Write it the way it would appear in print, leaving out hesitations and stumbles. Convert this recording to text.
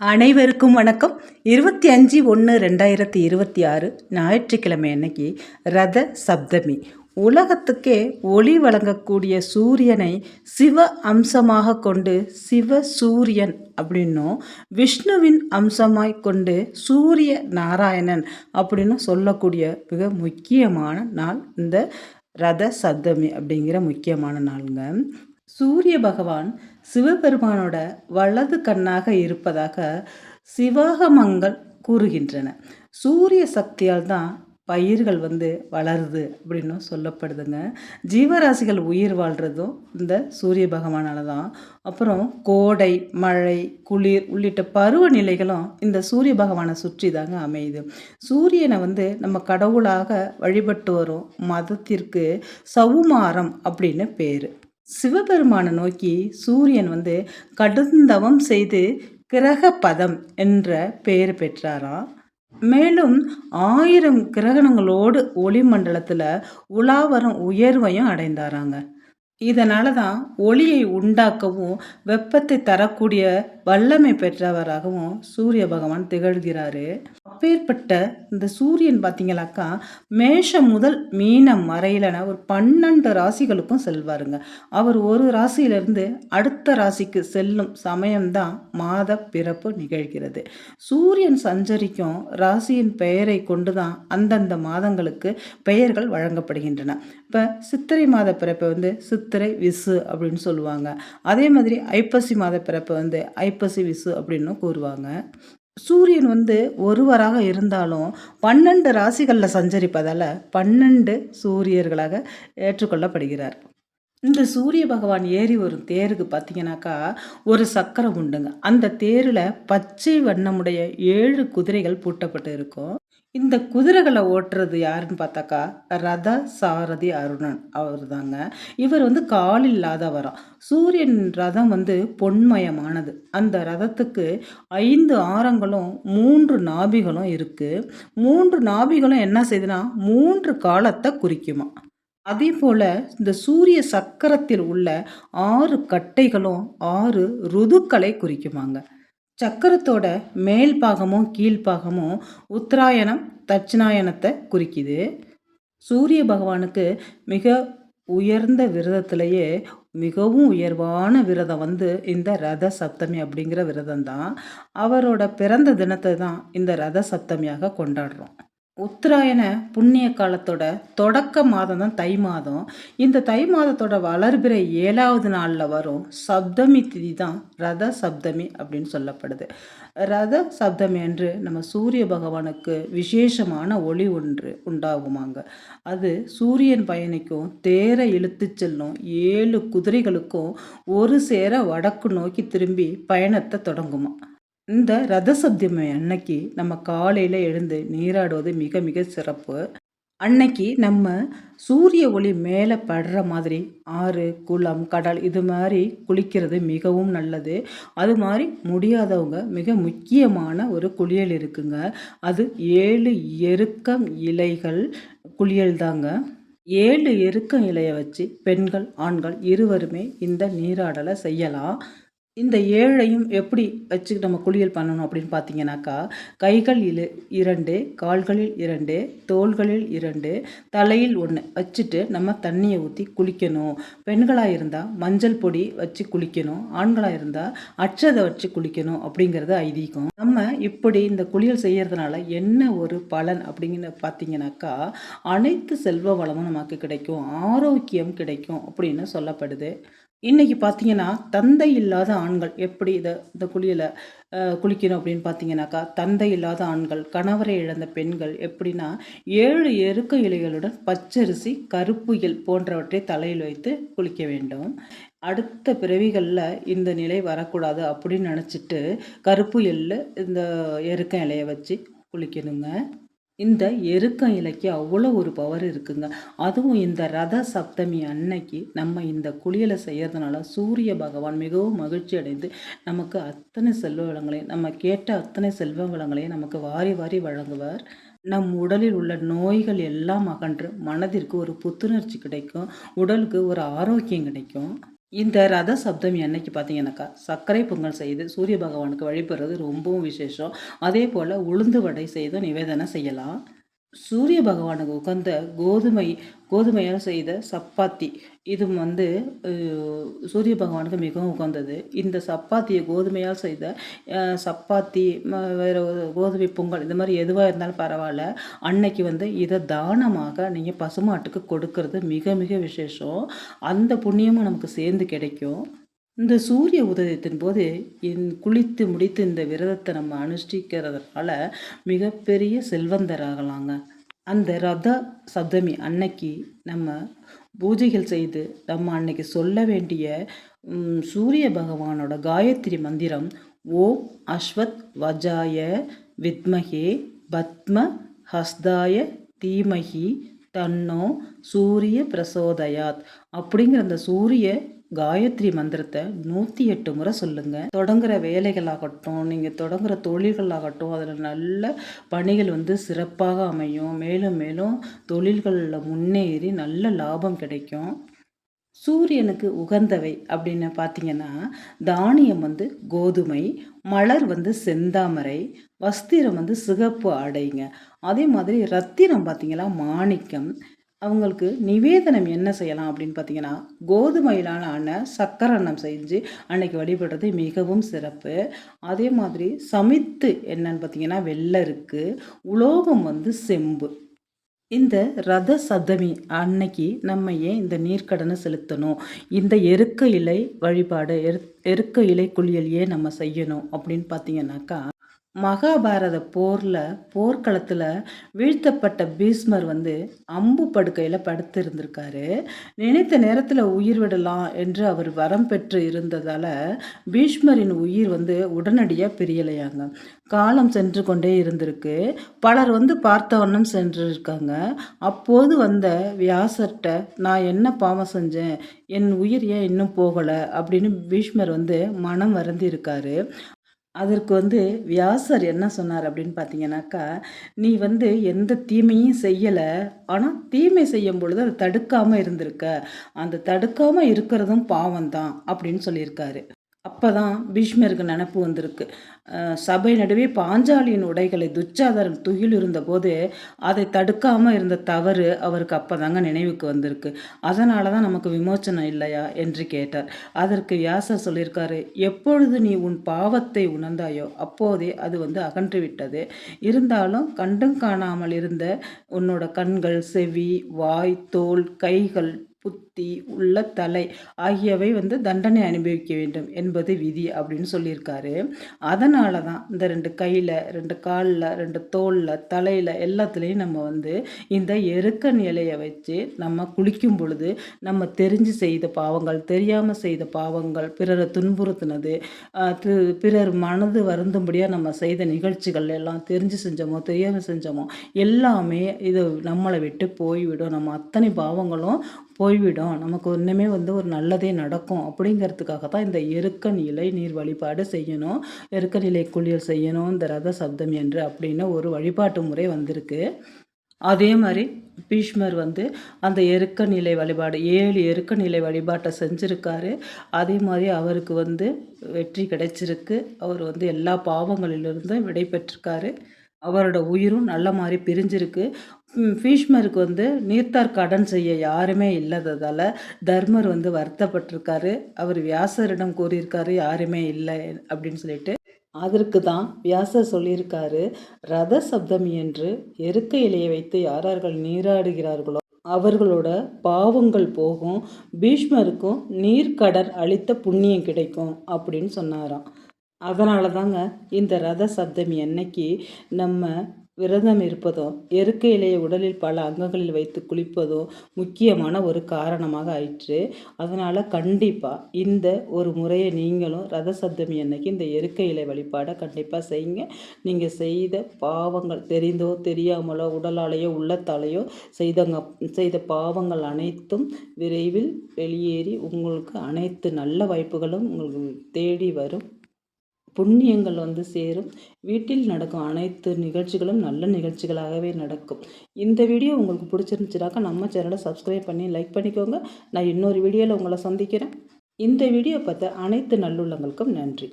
அனைவருக்கும் வணக்கம். 25/1/2026 ஞாயிற்றுக்கிழமை அன்னைக்கு ரத சப்தமி. உலகத்துக்கே ஒளி வழங்கக்கூடிய சூரியனை சிவ அம்சமாக கொண்டு சிவ சூரியன் அப்படின்னும், விஷ்ணுவின் அம்சமாய் கொண்டு சூரிய நாராயணன் அப்படின்னு சொல்லக்கூடிய மிக முக்கியமான நாள் இந்த ரத சப்தமி அப்படிங்கிற முக்கியமான நாளுங்க. சூரிய பகவான் சிவபெருமானோட வலது கண்ணாக இருப்பதாக சிவாகமங்கள் கூறுகின்றன. சூரிய சக்தியால் தான் பயிர்கள் வளருது அப்படின்னு சொல்லப்படுதுங்க. ஜீவராசிகள் உயிர் வாழ்கிறதும் இந்த சூரிய பகவானால தான். அப்புறம் கோடை, மழை, குளிர் உள்ளிட்ட பருவநிலைகளும் இந்த சூரிய பகவானை சுற்றி தாங்க அமையுது. சூரியனை நம்ம கடவுளாக வழிபட்டு வரும் மதத்திற்கு சவுமாரம் அப்படின்னு பேர். சிவபெருமானை நோக்கி சூரியன் கடுந்தவம் செய்து கிரக பதம் என்ற பெயர் பெற்றாராம். மேலும் 1000 கிரகணங்களோடு ஒளிமண்டலத்தில் உலாவரும் உயர்வையும் அடைந்தாராங்க. இதனால தான் ஒளியை உண்டாக்கவும் வெப்பத்தை தரக்கூடிய வல்லமை பெற்றவராகவும் சூரிய பகவான் திகழ்கிறாரு. அப்பேற்பட்ட இந்த சூரியன் பார்த்தீங்களாக்கா மேஷம் முதல் மீனம் வரையிலான ஒரு 12 ராசிகளுக்கும் செல்வாருங்க. அவர் ஒரு ராசியிலிருந்து அடுத்த ராசிக்கு செல்லும் சமயம்தான் மாத பிறப்பு நிகழ்கிறது. சூரியன் சஞ்சரிக்கும் ராசியின் பெயரை கொண்டு தான் அந்தந்த மாதங்களுக்கு பெயர்கள் வழங்கப்படுகின்றன. இப்போ சித்திரை மாத பிறப்பை சித்திரை விசு அப்படின்னு சொல்லுவாங்க. அதே மாதிரி ஐப்பசி மாத பிறப்பை ஐப்பசி விசு அப்படின்னு கூறுவாங்க. சூரியன் ஒருவராக இருந்தாலும் 12 ராசிகளில் சஞ்சரிப்பதால் 12 சூரியர்களாக ஏற்றுக்கொள்ளப்படுகிறார். இந்த சூரிய பகவான் ஏறி வரும் தேருக்கு பார்த்தீங்கன்னாக்கா ஒரு சக்கரம் உண்டுங்க. அந்த தேரில் பச்சை வண்ணமுடைய 7 குதிரைகள் பூட்டப்பட்டு இருக்கும். இந்த குதிரைகளை ஓட்டுறது யாருன்னு பார்த்தாக்கா ரத சாரதி அருணன் அவர் தாங்க. இவர் கால் இல்லாதவராம். சூரியன் ரதம் பொன்மயமானது. அந்த ரதத்துக்கு 5 ஆரங்களும் 3 நாபிகளும் இருக்கு. 3 நாபிகளும் என்ன செய்யுதுன்னா 3 காலத்தை குறிக்குமா. அதே போல இந்த சூரிய சக்கரத்தில் உள்ள 6 கட்டைகளும் 6 ருதுக்களை குறிக்குமாங்க. சக்கரத்தோட மேல் பாகமும் கீழ்ப்பாகமும் உத்தராயணம் தட்சிணாயனத்தை குறிக்குது. சூரிய பகவானுக்கு மிக உயர்ந்த விரதத்திலேயே மிகவும் உயர்வான விரதம் இந்த ரத சப்தமி அப்படிங்கிற விரதம் தான். அவரோட பிறந்த தினத்தை தான் இந்த ரத சப்தமியாக கொண்டாடுறோம். உத்தராயண புண்ணிய காலத்தோட தொடக்க மாதம் தான் தை மாதம். இந்த தை மாதத்தோட வளர்பிறை 7வது நாளில் வரும் சப்தமி திதி தான் ரத சப்தமி அப்படின்னு சொல்லப்படுது. ரத சப்தமி அன்று நம்ம சூரிய பகவானுக்கு விசேஷமான ஒளி ஒன்று உண்டாகுமாங்க. அது சூரியன் பயணிக்கும் தேரை இழுத்து செல்லும் 7 குதிரைகளுக்கும் ஒரு சேர வடக்கு நோக்கி திரும்பி பயணத்தை தொடங்குமா. இந்த ரத சப்தமி அன்னைக்கு நம்ம காலையில் எழுந்து நீராடுவது மிக மிக சிறப்பு. அன்னைக்கு நம்ம சூரிய ஒளி மேலே படுற மாதிரி ஆறு, குளம், கடல் இது மாதிரி குளிக்கிறது மிகவும் நல்லது. அது மாதிரி முடியாதவங்க மிக முக்கியமான ஒரு குளியல் இருக்குங்க. அது 7 எருக்கம் இலைகள் குளியல் தாங்க. 7 எருக்கம் இலையை வச்சு பெண்கள், ஆண்கள் இருவருமே இந்த நீராடலை செய்யலாம். இந்த 7ஐயும் எப்படி வச்சு நம்ம குளியல் பண்ணணும் அப்படின்னு பார்த்தீங்கன்னாக்கா, கைகள் 2, கால்களில் 2, தோள்களில் 2, தலையில் 1 வச்சுட்டு நம்ம தண்ணியை ஊற்றி குளிக்கணும். பெண்களாக இருந்தால் மஞ்சள் பொடி வச்சு குளிக்கணும். ஆண்களாக இருந்தால் அட்சதை வச்சு குளிக்கணும் அப்படிங்கிறது ஐதீகம். நம்ம இப்படி இந்த குளியல் செய்கிறதுனால என்ன ஒரு பலன் அப்படிங்கிற பார்த்தீங்கன்னாக்கா, அனைத்து செல்வ வளமும் நமக்கு கிடைக்கும், ஆரோக்கியம் கிடைக்கும் அப்படின்னு சொல்லப்படுது. இன்றைக்கி பார்த்தீங்கன்னா தந்தை இல்லாத ஆண்கள் எப்படி இந்த குளியலை குளிக்கணும் அப்படின்னு பார்த்தீங்கன்னாக்கா, தந்தை இல்லாத ஆண்கள், கணவரை இழந்த பெண்கள் எப்படின்னா 7 எருக்க இலைகளுடன் பச்சரிசி, கருப்பு எள் போன்றவற்றை தலையில் வைத்து குளிக்க வேண்டும். அடுத்த பிறவிகளில் இந்த நிலை வரக்கூடாது அப்படின்னு நினச்சிட்டு கருப்பு எள் இந்த எருக்க இலையை வச்சு குளிக்கணுங்க. இந்த எருக்க இலைக்கு அவ்வளோ ஒரு பவர் இருக்குங்க. அதுவும் இந்த ரத சப்தமி அன்னைக்கு நம்ம இந்த குளியலை செய்கிறதுனால சூரிய பகவான் மிகவும் மகிழ்ச்சி அடைந்து நமக்கு அத்தனை செல்வ வளங்களையும், நம்ம கேட்ட அத்தனை செல்வ வளங்களையும் நமக்கு வாரி வாரி வழங்குவார். நம் உடலில் உள்ள நோய்கள் எல்லாம் அகன்று மனதிற்கு ஒரு புத்துணர்ச்சி கிடைக்கும், உடலுக்கு ஒரு ஆரோக்கியம் கிடைக்கும். இந்த ரத சப்தமி அன்னைக்கு பார்த்தீங்கன்னாக்கா, சர்க்கரை பொங்கல் செய்து சூரிய பகவானுக்கு வழிபடுறது ரொம்பவும் விசேஷம். அதே போல உளுந்து வடை செய்தும் நிவேதனம் செய்யலாம். சூரிய பகவானுக்கு உகந்த கோதுமையால் செய்த சப்பாத்தி. இது வந்து அ சூரிய பகவானுக்கு மிகவும் உகந்தது. இந்த சப்பாத்திய கோதுமையால் செய்த சப்பாத்தி, வேற ஒரு கோதுமை பொங்கல் இந்த மாரி எதுவா இருந்தாலும் பரவால்ல. அன்னைக்கு வந்து இத தானமாக நீங்க பசுமாட்டுக்கு கொடுக்கறது மிக மிக விசேஷம். அந்த புண்ணியமும் நமக்கு சேர்ந்து கிடைக்கும். இந்த சூரிய உதயத்தின் போது குளித்து முடித்து இந்த விரதத்தை நம்ம அனுஷ்டிக்கிறதுனால மிகப்பெரிய செல்வந்தராகலாங்க. அந்த ரத சப்தமி அன்னைக்கு நம்ம பூஜைகள் செய்து நம்ம அன்னைக்கு சொல்ல வேண்டிய சூரிய பகவானோட காயத்ரி மந்திரம் ஓம் அஸ்வத் வஜாய வித்மகே பத்ம ஹஸ்தாய தீமகி தன்னோ சூரிய பிரசோதயாத் அப்படிங்கிற அந்த சூரிய காயத்ரி மந்திரத்தை 108 முறை சொல்லுங்க. தொடங்குற வேலைகளாகட்டும், நீங்கள் தொடங்குற தொழில்களாகட்டும், அதில் நல்ல பணிகள் வந்து சிறப்பாக அமையும். மேலும் மேலும் தொழில்களில் முன்னேறி நல்ல லாபம் கிடைக்கும். சூரியனுக்கு உகந்தவை அப்படின்னு பார்த்தீங்கன்னா, தானியம் வந்து கோதுமை, மலர் வந்து செந்தாமரை, வஸ்திரம் வந்து சிகப்பு ஆடைங்க. அதே மாதிரி ரத்தினம் பார்த்தீங்கன்னா மாணிக்கம். அவங்களுக்கு நிவேதனம் என்ன செய்யலாம் அப்படின்னு பார்த்தீங்கன்னா, கோதுமையிலான சர்க்கரை அன்னம் செஞ்சு அன்னைக்கு வழிபடுறது மிகவும் சிறப்பு. அதே மாதிரி சமித்து என்னன்னு பார்த்தீங்கன்னா, வெள்ளை இருக்கு. உலோகம் வந்து செம்பு. இந்த ரத சப்தமி அன்னைக்கு நம்ம ஏன் இந்த நீர்க்கடனை செலுத்தணும்? இந்த எருக்க இலை வழிபாடு, எருக்க இலை குளியல் ஏன் நம்ம செய்யணும் அப்படின்னு பார்த்தீங்கன்னாக்கா, மகாபாரத போர்க்களத்தில் வீழ்த்தப்பட்ட பீஷ்மர் வந்து அம்பு படுக்கையில் படுத்து இருந்திருக்காரு. நினைத்த நேரத்தில் உயிர் விடலாம் என்று அவர் வரம் பெற்று இருந்ததால் பீஷ்மரின் உயிர் வந்து உடனடியாக பிரியலையாங்க. காலம் சென்று கொண்டே இருந்திருக்கு. பலர் வந்து பார்த்த வண்ணம் சென்றிருக்காங்க. அப்போது வந்த வியாசர்கிட்ட நான் என்ன பாவம் செஞ்சேன், என் உயிர் ஏன் இன்னும் போகலை அப்படின்னு பீஷ்மர் வந்து மனம் வருந்தி இருக்காரு. அதற்கு வந்து வியாசர் என்ன சொன்னார் அப்படின்னு பார்த்தீங்கன்னாக்கா, "நீ வந்து எந்த தீமையும் செய்யலை. ஆனால் தீமை செய்யும் பொழுது அதை தடுக்காமல் இருந்திருக்க. அந்த தடுக்காமல் இருக்கிறதும் பாவம் தான்" அப்படின்னு சொல்லியிருக்காரு. அப்பதான் பீஷ்மருக்கு நினப்பு வந்திருக்கு. சபை நடுவே பாஞ்சாலியின் உடைகளை துச்சாதனன் துகிலிருந்தபோது அதை தடுக்காம இருந்த தவறு அவருக்கு அப்பதாங்க நினைவுக்கு வந்திருக்கு. அதனால தான் நமக்கு விமோச்சனம் இல்லையா என்று கேட்டார். அதற்கு வியாசர் சொல்லியிருக்காரு, எப்பொழுது நீ உன் பாவத்தை உணர்ந்தாயோ அப்போதே அது வந்து அகன்று விட்டது. இருந்தாலும் கண்டும் காணாமல் இருந்த உன்னோட கண்கள், செவி, வாய், தோல், கைகள், புத்தி, உள்ள தலை ஆகியவை வந்து தண்டனை அனுபவிக்க வேண்டும் என்பது விதி அப்படின்னு சொல்லியிருக்காரு. அதனால தான் இந்த 2 கையில், 2 காலில், 2 தோளில், தலையில் எல்லாத்துலேயும் நம்ம வந்து இந்த எருக்கன் இலையை வச்சு நம்ம குளிக்கும் பொழுது நம்ம தெரிஞ்சு செய்த பாவங்கள், தெரியாமல் செய்த பாவங்கள், பிறரை துன்புறுத்தினது, பிறர் மனது வருந்தும்படியாக நம்ம செய்த நிகழ்ச்சிகள் எல்லாம் தெரிஞ்சு செஞ்சோமோ தெரியாமல் செஞ்சோமோ எல்லாமே இது நம்மளை விட்டு போய்விடும். நம்ம அத்தனை பாவங்களும் போய்விடும். நமக்கு ஒன்றுமே வந்து ஒரு நல்லதே நடக்கும் அப்படிங்கிறதுக்காக தான் இந்த எருக்கன் இலை நீர் வழிபாடு செய்யணும். எருக்கன் இலை குளியல் செய்யணும் இந்த ரத சப்தமி என்று அப்படின்னு ஒரு வழிபாட்டு முறை வந்திருக்கு. அதே மாதிரி பீஷ்மர் வந்து அந்த எருக்க நிலை வழிபாடு 7 எருக்க நிலை வழிபாட்டை செஞ்சுருக்காரு. அதே மாதிரி அவருக்கு வந்து வெற்றி கிடைச்சிருக்கு. அவர் வந்து எல்லா பாவங்களிலிருந்தும் விடை பெற்றிருக்காரு. அவரோட உயிரும் நல்ல மாதிரி பிரிஞ்சிருக்கு. பீஷ்மருக்கு வந்து நீர்த்தார் கடன் செய்ய யாருமே இல்லாததால் தர்மர் வந்து வருத்தப்பட்டிருக்காரு. அவர் வியாசரிடம் கூறியிருக்காரு யாருமே இல்லை அப்படின்னு சொல்லிட்டு. அதற்கு தான் வியாசர் சொல்லியிருக்காரு, ரத சப்தமி என்று எருக்க இலையை வைத்து யாரார்கள் நீராடுகிறார்களோ அவர்களோட பாவங்கள் போகும், பீஷ்மருக்கும் நீர்க்கடன் அளித்த புண்ணியம் கிடைக்கும் அப்படின்னு சொன்னாராம். அதனால தாங்க இந்த ரத சப்தமி அன்னைக்கு நம்ம விரதம் இருப்பதும் எருக்க இலையை உடலில் பல அங்கங்களில் வைத்து குளிப்பதும் முக்கியமான ஒரு காரணமாக ஆயிற்று. அதனால் கண்டிப்பாக இந்த ஒரு முறையை நீங்களும் ரத சப்தமி அன்னைக்கு இந்த எருக்க இலை வழிபாடை கண்டிப்பாக செய்யுங்க. நீங்கள் செய்த பாவங்கள் தெரிந்தோ தெரியாமலோ உடலாலேயோ உள்ளத்தாலேயோ செய்த பாவங்கள் அனைத்தும் விரைவில் வெளியேறி உங்களுக்கு அனைத்து நல்ல வாய்ப்புகளும் உங்களுக்கு தேடி வரும். புண்ணியங்கள் வந்து சேரும். வீட்டில் நடக்கும் அனைத்து நிகழ்ச்சிகளும் நல்ல நிகழ்ச்சிகளாகவே நடக்கும். இந்த வீடியோ உங்களுக்கு பிடிச்சிருந்துச்சுனாக்கா நம்ம சேனலை சப்ஸ்கிரைப் பண்ணி லைக் பண்ணிக்கோங்க. நான் இன்னொரு வீடியோவில் உங்களை சந்திக்கிறேன். இந்த வீடியோ பார்த்த அனைத்து நல்லுள்ளங்களுக்கும் நன்றி.